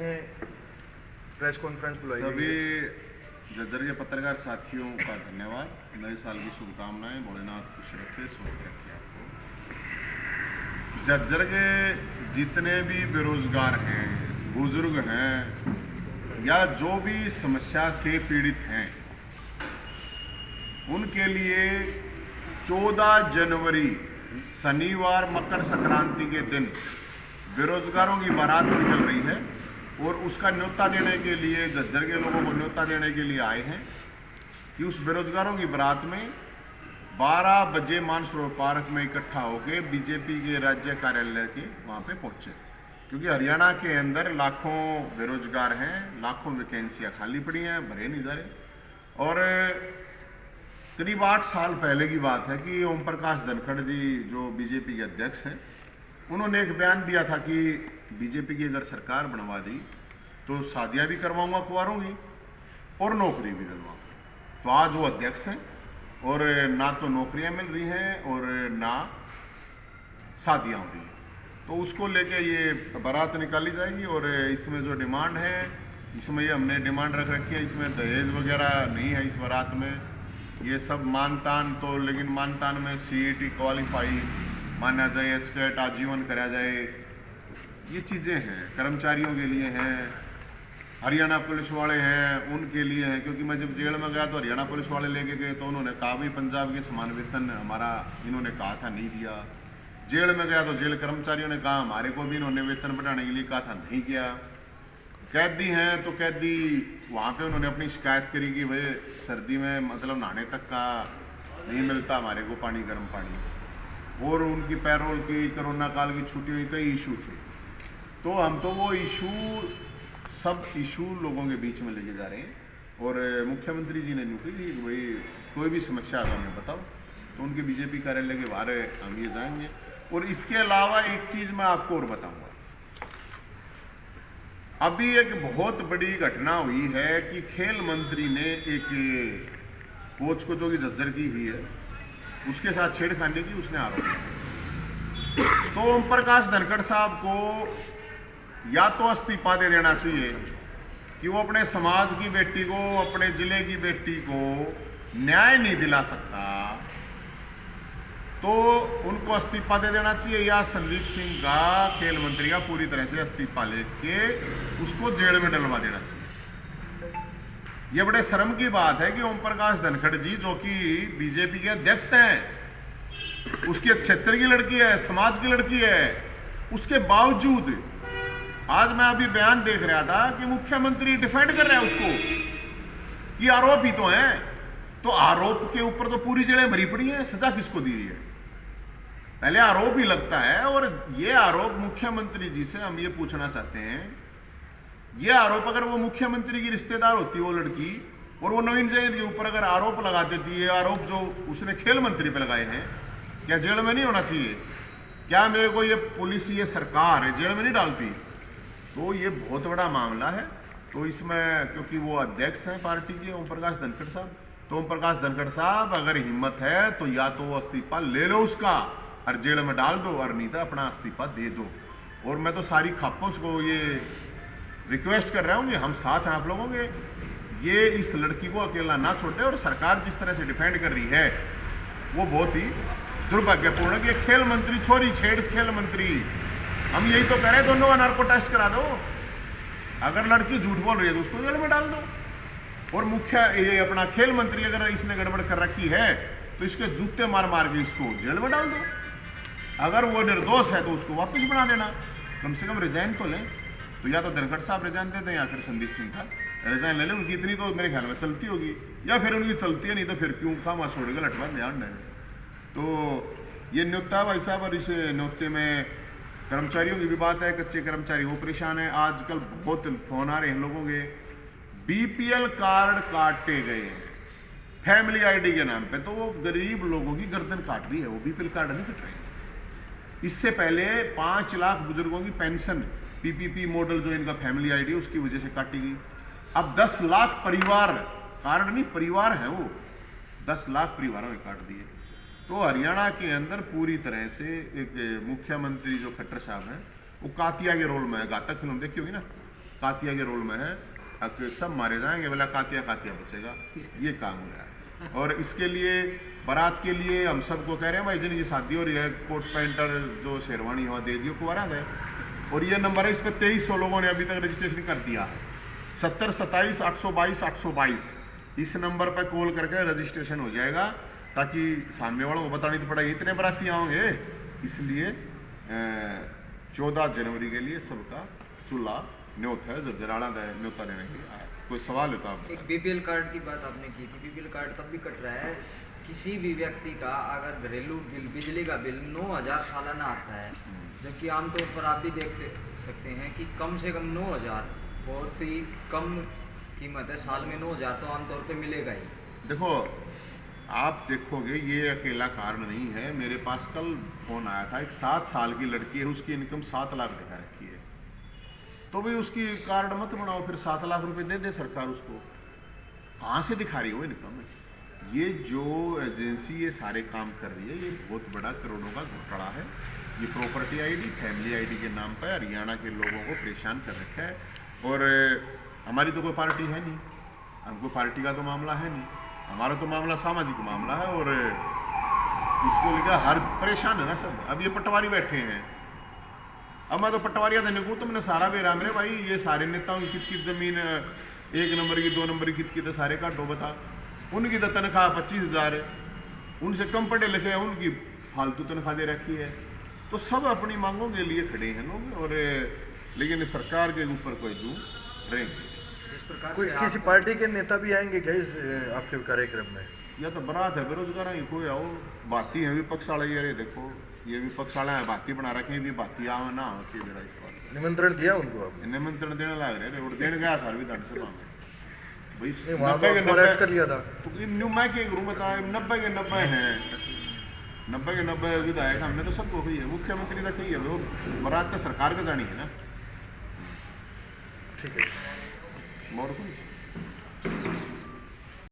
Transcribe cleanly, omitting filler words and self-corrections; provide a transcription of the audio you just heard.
ने press conference बुलाई सभी जज्जर के पत्रकार साथियों का धन्यवाद। नए साल की शुभकामनाएं। भोलेनाथ खुश रखे, स्वस्थ रखे आपको। जज्जर के जितने भी बेरोजगार हैं, बुजुर्ग हैं या जो भी समस्या से पीड़ित हैं, उनके लिए 14 जनवरी शनिवार मकर संक्रांति के दिन बेरोजगारों की बारात निकल रही है और उसका न्योता देने के लिए, जज्जर के लोगों को न्योता देने के लिए आए हैं कि उस बेरोजगारों की बारात में 12 बजे मानसरोवर पार्क में इकट्ठा होकर बीजेपी के राज्य कार्यालय के वहां पे पहुंचे, क्योंकि हरियाणा के अंदर लाखों बेरोजगार हैं, लाखों वैकेंसियां खाली पड़ी हैं, भरे नहीं जा रहे। और करीब 8 साल पहले की बात है कि ओम प्रकाश धनखड़ जी जो बीजेपी के अध्यक्ष हैं, उन्होंने एक बयान दिया था कि बीजेपी की अगर सरकार बनवा दी तो शादियां भी करवाऊंगा कुंवारों की और नौकरी भी दिलवाऊंगा। तो आज वो अध्यक्ष हैं और ना तो नौकरियां मिल रही हैं और ना शादियां हो रही हैं। तो उसको लेके ये बारात निकाली जाएगी और इसमें जो डिमांड है, इसमें ये हमने डिमांड रख रखी है, इसमें दहेज वगैरह नहीं है इस बारात में। ये सब मानतान तो, लेकिन मानतान में CET क्वालिफाई माना जाए, एचटेट आजीवन करा जाए, ये चीज़ें हैं। कर्मचारियों के लिए हैं, हरियाणा पुलिस वाले हैं उनके लिए हैं, क्योंकि मैं जब जेल में गया तो हरियाणा पुलिस वाले लेके गए तो उन्होंने कहा भाई पंजाब के समान वेतन हमारा, इन्होंने कहा था नहीं दिया। जेल में गया तो जेल कर्मचारियों ने कहा हमारे को भी इन्होंने वेतन बढ़ाने के लिए कहा था, नहीं किया। कैदी हैं तो कैदी वहाँ पे उन्होंने अपनी शिकायत करी कि भाई सर्दी में मतलब नहाने तक का नहीं मिलता हमारे को पानी, गर्म पानी, और उनकी पैरोल की, कोरोना काल की छुट्टी हुई, कई इशू थे। तो हम तो वो इशू, सब इशू लोगों के बीच में लेके जा रहे हैं और मुख्यमंत्री जी ने न्यू कि भाई कोई भी समस्या है तो हमें बताओ। तो उनके बीजेपी कार्यालय के बाहर हम ये जाएंगे। और इसके अलावा एक चीज मैं आपको और बताऊंगा, अभी एक बहुत बड़ी घटना हुई है कि खेल मंत्री ने एक कोच को, जो कि जज्जर की ही है, उसके साथ छेड़खानी की उसने आरोप लगाया। तो ओम प्रकाश धनखड़ साहब को या तो इस्तीफा दे देना चाहिए कि वो अपने समाज की बेटी को, अपने जिले की बेटी को न्याय नहीं दिला सकता, तो उनको इस्तीफा दे देना चाहिए, या संदीप सिंह का, खेल मंत्री का पूरी तरह से इस्तीफा लेके उसको जेल में डलवा देना चाहिए। यह बड़े शर्म की बात है कि ओम प्रकाश धनखड़ जी जो कि बीजेपी के अध्यक्ष हैं, उसके क्षेत्र की लड़की है, समाज की लड़की है, उसके बावजूद आज मैं अभी बयान देख रहा था कि मुख्यमंत्री डिफेंड कर रहा है उसको कि आरोप ही तो है। तो आरोप के ऊपर तो पूरी जेलें भरी पड़ी हैं, सजा किसको दी है? पहले आरोप ही लगता है। और ये आरोप मुख्यमंत्री जी से हम ये पूछना चाहते हैं, ये आरोप अगर वो मुख्यमंत्री की रिश्तेदार होती है वो लड़की, और वो नवीन जैन के ऊपर अगर आरोप लगा देती है, आरोप जो उसने खेल मंत्री पे लगाए हैं, क्या जेल में नहीं होना चाहिए? क्या मेरे को ये पुलिस, ये सरकार जेल में नहीं डालती? तो ये बहुत बड़ा मामला है। तो इसमें क्योंकि वो अध्यक्ष हैं पार्टी के, ओम प्रकाश धनखड़ साहब, तो ओम प्रकाश धनखड़ साहब अगर हिम्मत है तो या तो वो इस्तीफा ले लो उसका और जेल में डाल दो, और नहीं तो अपना इस्तीफा दे दो। और मैं तो सारी खापों को ये रिक्वेस्ट कर रहा हूँ कि हम साथ हैं आप लोगों के, ये इस लड़की को अकेला ना छोड़े। और सरकार जिस तरह से डिफेंड कर रही है वो बहुत ही दुर्भाग्यपूर्ण है कि खेल मंत्री, छोरी छेड़ खेल मंत्री, हम यही तो कह रहे हैं दोनों का नार्को टेस्ट करा दो। अगर लड़की झूठ बोल रही है तो उसको जेल में डाल दो। और मुख्य ये अपना खेल मंत्री अगर इसने गड़बड़ कर रखी है तो इसके जूते मार मार के इसको जेल में डाल दो। अगर वो निर्दोष है तो उसको वापस बना देना, कम से कम रिजाइन तो लें। तो या तो धनखड़ साहब रिजाइन दे दें या फिर संदीप सिंह का रिजाइन ले लें। उनकी इतनी तो मेरे ख्याल में चलती होगी, या फिर उनकी चलती है, नहीं तो फिर क्यों खामा छोड़ के लटवा ध्यान दें। तो ये न्योता भाई साहब, और इस न्योते में कर्मचारियों की भी बात है, कच्चे कर्मचारी वो परेशान है। आजकल बहुत फोन आ रहे हैं लोगों के, BPL कार्ड काटे गए हैं फैमिली ID के नाम पे, तो वो गरीब लोगों की गर्दन काट रही है, वो BPL कार्ड नहीं कट रहे हैं। इससे पहले 5 लाख बुजुर्गों की पेंशन PPP मॉडल जो इनका फैमिली ID उसकी वजह से काटी गई। अब 10 लाख परिवार, कार्ड नहीं परिवार है वो, 10 लाख परिवारों में काट दिए। तो हरियाणा के अंदर पूरी तरह से एक मुख्यमंत्री जो खट्टर साहब हैं वो कातिया के रोल में है। घातक फिल्म देखी होगी ना, कातिया के रोल में है, अब सब मारे जाएंगे, बोला कातिया कातिया बचेगा, ये काम हो रहा है। और इसके लिए बारात के लिए हम सबको कह रहे हैं भाई जिनकी शादी हो रही है कोट पैंट और जो शेरवानी हुआ दे दियो कुवारा है। और ये नंबर है, इस पर 2300 लोगों ने अभी तक रजिस्ट्रेशन कर दिया है। 70 27 822 822 इस नंबर पर कॉल करके रजिस्ट्रेशन हो जाएगा, ताकि सामने वालों को बतानी तो पड़ेगी इतने बाराती आओगे। इसलिए 14 जनवरी के लिए सबका चूल्हा न्योत है, जराड़ा न्योता देने के लिए आया। कोई सवाल है तो आप? एक बीपीएल कार्ड की बात आपने की थी, बीपीएल कार्ड तब भी कट रहा है। किसी भी व्यक्ति का अगर घरेलू बिल, बिजली का बिल 9000 सालाना आता है, जबकि आमतौर पर आप भी देख सकते हैं कि कम से कम 9000 बहुत ही कम कीमत है। साल में 9000 तो आमतौर पे मिलेगा ही। देखो आप देखोगे ये अकेला कारण नहीं है। मेरे पास कल फोन आया था, एक 7 साल की लड़की है, उसकी इनकम 7 लाख दिखा रखी है। तो भाई उसकी कार्ड मत बनाओ, फिर 7 लाख रुपए दे दे सरकार उसको। कहाँ से दिखा रही हो इनकम? ये जो एजेंसी ये सारे काम कर रही है, ये बहुत बड़ा करोड़ों का घोटाला है। ये प्रॉपर्टी आईडी, फैमिली आईडी के नाम पर हरियाणा के लोगों को परेशान कर रखा है। और हमारी तो कोई पार्टी है नहीं, हमको पार्टी का तो मामला है नहीं, हमारा तो मामला सामाजिक मामला है। और इसको लेकर हर परेशान है ना सब। अब ये पटवारी बैठे हैं, अब मैं तो पटवारिया देने को तुमने सारा बेरा मेरे भाई, ये सारे नेताओं की कित जमीन 1 नंबर की 2 नंबर की कित सारे काटो बता। उनकी तो तनख्वाह 25,000 है, उनसे कम पढ़े लिखे हैं, उनकी फालतू तनख्वाह दे रखी है। तो सब अपनी मांगों के लिए खड़े हैं लोग। और लेकिन सरकार के ऊपर कोई जू रहेंगे। जिस प्रकार कोई से किसी पार्टी के नेता भी आएंगे क्या इस आपके कार्यक्रम में? या तो बारात है बेरोजगार है, कोई आओ बाती है विपक्ष वाले। ये देखो ये विपक्ष वाला है, बाती बना रखे भी बाती आओ ना होती मेरा इस बात। निमंत्रण दिया उनको आपने? निमंत्रण देने लग रहे और देने गया था विधानसभा में भाई। नहीं, वहाँ तो आपको अरेस्ट कर लिया था। तो मैं क्या करूँ बता, 90 के 90 हैं, 90 के 90 विधायक हमने तो सबको कही है, मुख्यमंत्री तक कही है। वो बारात तो सरकार का जानी है ना। ठीक है। और कोई